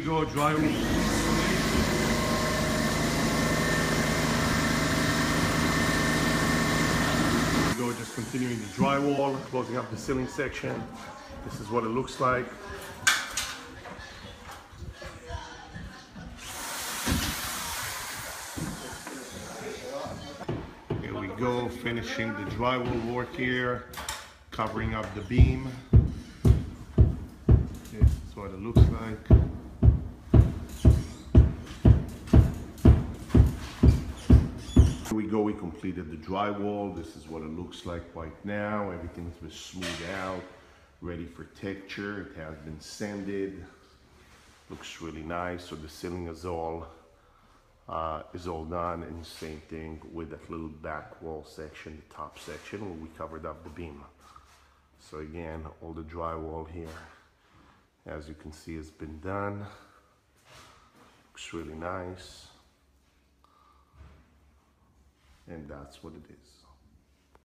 go, drywall. Go, just continuing the drywall, closing up the ceiling section. This is what it looks like. Here we go, finishing the drywall work here, covering up the beam. This is what it looks like. Here we go, we completed the drywall. This is what it looks like right now. Everything's been smoothed out, ready for texture. It has been sanded. Looks really nice. So the ceiling is all done, and same thing with that little back wall section, the top section where we covered up the beam. So again, all the drywall here, as you can see, has been done. Looks really nice. And that's what it is.